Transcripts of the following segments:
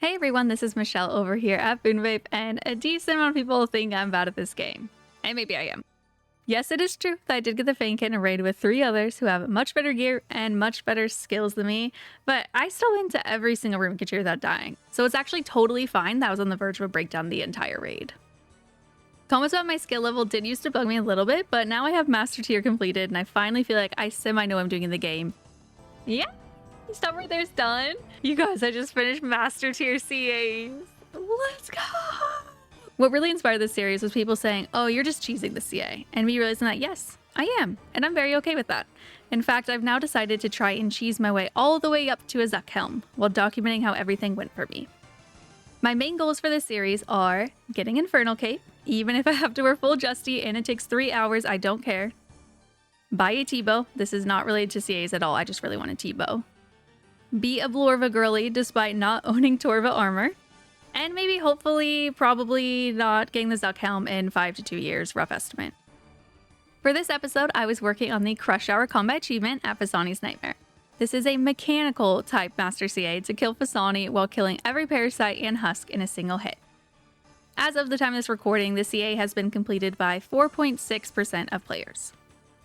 Hey everyone, this is Michelle over here at Bunebape, and a decent amount of people think I'm bad at this game. And maybe I am. Yes, it is true that I did get the Fang Kit and raid with 3 others who have much better gear and much better skills than me, but I still went into every single room kitchen without dying. So it's actually totally fine that I was on the verge of a breakdown the entire raid. Comments about my skill level did used to bug me a little bit, but now I have Master Tier completed and I finally feel like I semi know what I'm doing in the game. Yeah. Stop right there's done. You guys, I just finished Master Tier CAs. Let's go! What really inspired this series was people saying, oh, you're just cheesing the CA. And me realizing that, yes, I am. And I'm very okay with that. In fact, I've now decided to try and cheese my way all the way up to a Zuk Helm while documenting how everything went for me. My main goals for this series are getting Infernal Cape, even if I have to wear full Justy and it takes 3 hours, I don't care. Buy a T-bow. This is not related to CAs at all, I just really want a T-bow. Be a Blorva girly despite not owning Torva armor. And maybe, hopefully, probably not getting the Zuk Helm in 5 to 2 years, rough estimate. For this episode, I was working on the Crush Hour combat achievement at Phosani's Nightmare. This is a mechanical type Master CA to kill Phosani while killing every parasite and husk in a single hit. As of the time of this recording, the CA has been completed by 4.6% of players.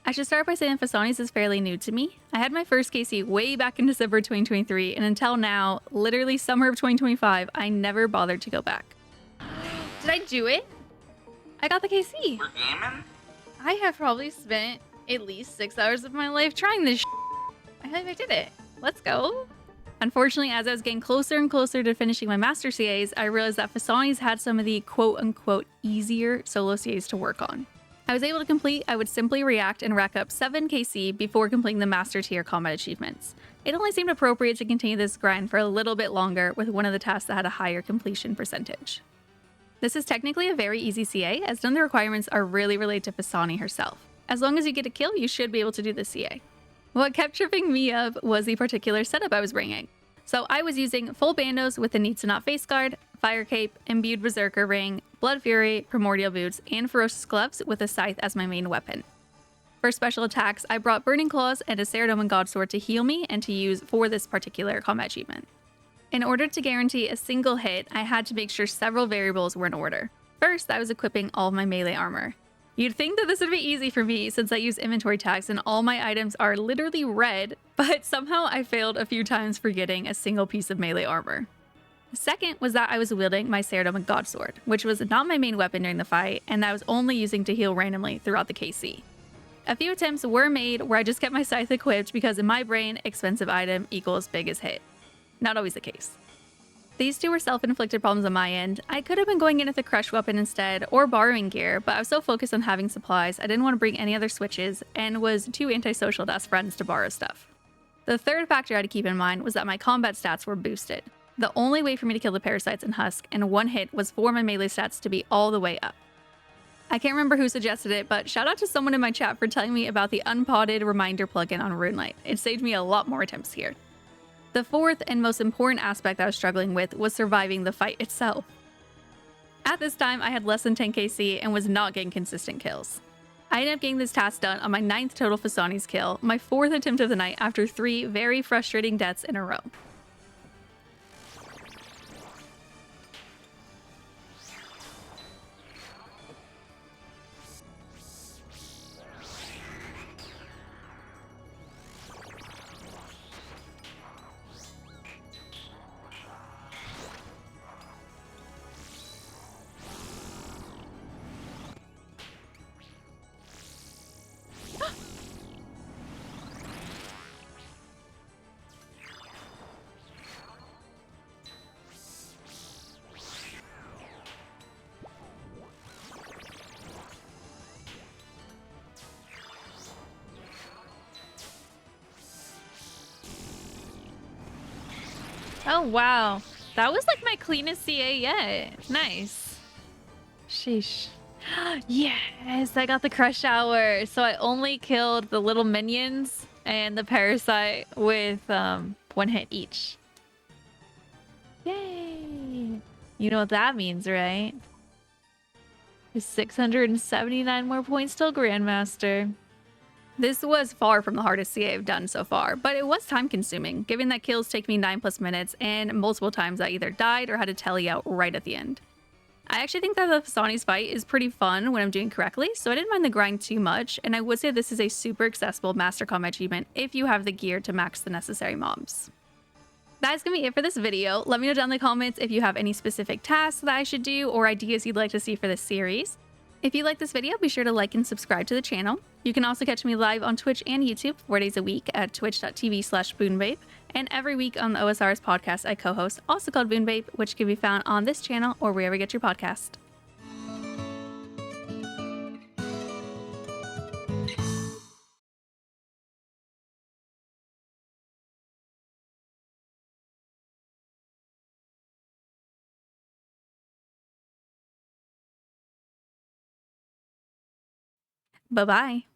I should start by saying Phosani's is fairly new to me. I had my first KC way back in December 2023, and until now, literally summer of 2025, I never bothered to go back. Did I do it? I got the KC. We're gaming? I have probably spent at least 6 hours of my life trying this I think I did it. Let's go. Unfortunately, as I was getting closer and closer to finishing my Master CAs, I realized that Phosani's had some of the quote-unquote easier solo CAs to work on. I was able to complete, I would simply react and rack up 7 KC before completing the Master Tier combat achievements. It only seemed appropriate to continue this grind for a little bit longer with one of the tasks that had a higher completion percentage. This is technically a very easy CA, as none of the requirements are really related to Phosani herself. As long as you get a kill, you should be able to do the CA. What kept tripping me up was the particular setup I was bringing. So I was using full bandos with the Needs to Not face guard, Fire Cape, Imbued Berserker Ring, Blood Fury, Primordial Boots, and Ferocious Gloves with a Scythe as my main weapon. For special attacks, I brought Burning Claws and a Saradomin Godsword to heal me and to use for this particular combat achievement. In order to guarantee a single hit, I had to make sure several variables were in order. First, I was equipping all of my melee armor. You'd think that this would be easy for me since I use inventory tags and all my items are literally red, but somehow I failed a few times for getting a single piece of melee armor. Second was that I was wielding my Saradomin Godsword, which was not my main weapon during the fight, and that I was only using to heal randomly throughout the KC. A few attempts were made where I just kept my scythe equipped because in my brain, expensive item equals biggest hit. Not always the case. These two were self-inflicted problems on my end. I could have been going in with a crush weapon instead, or borrowing gear, but I was so focused on having supplies, I didn't want to bring any other switches, and was too antisocial to ask friends to borrow stuff. The third factor I had to keep in mind was that my combat stats were boosted. The only way for me to kill the parasites and husk in one hit was for my melee stats to be all the way up. I can't remember who suggested it, but shout out to someone in my chat for telling me about the unpotted reminder plugin on RuneLite. It saved me a lot more attempts here. The fourth and most important aspect I was struggling with was surviving the fight itself. At this time, I had less than 10 KC and was not getting consistent kills. I ended up getting this task done on my 9th total Phosani's kill, my 4th attempt of the night after 3 very frustrating deaths in a row. Oh wow, that was like my cleanest CA yet. Nice. Sheesh. Yes, I got the Crush Hour. So I only killed the little minions and the parasite with 1 hit each. Yay! You know what that means, right? 679 more points till Grandmaster. This was far from the hardest CA I've done so far, but it was time consuming, given that kills take me 9+ minutes and multiple times I either died or had to telly out right at the end. I actually think that the Phosani's fight is pretty fun when I'm doing correctly, so I didn't mind the grind too much, and I would say this is a super accessible Master Combat achievement if you have the gear to max the necessary mobs. That is going to be it for this video. Let me know down in the comments if you have any specific tasks that I should do or ideas you'd like to see for this series. If you like this video, be sure to like and subscribe to the channel. You can also catch me live on Twitch and YouTube 4 days a week at twitch.tv/Bunebape, and every week on the OSRs podcast I co-host, also called Bunebape, which can be found on this channel or wherever you get your podcast. Bye-bye.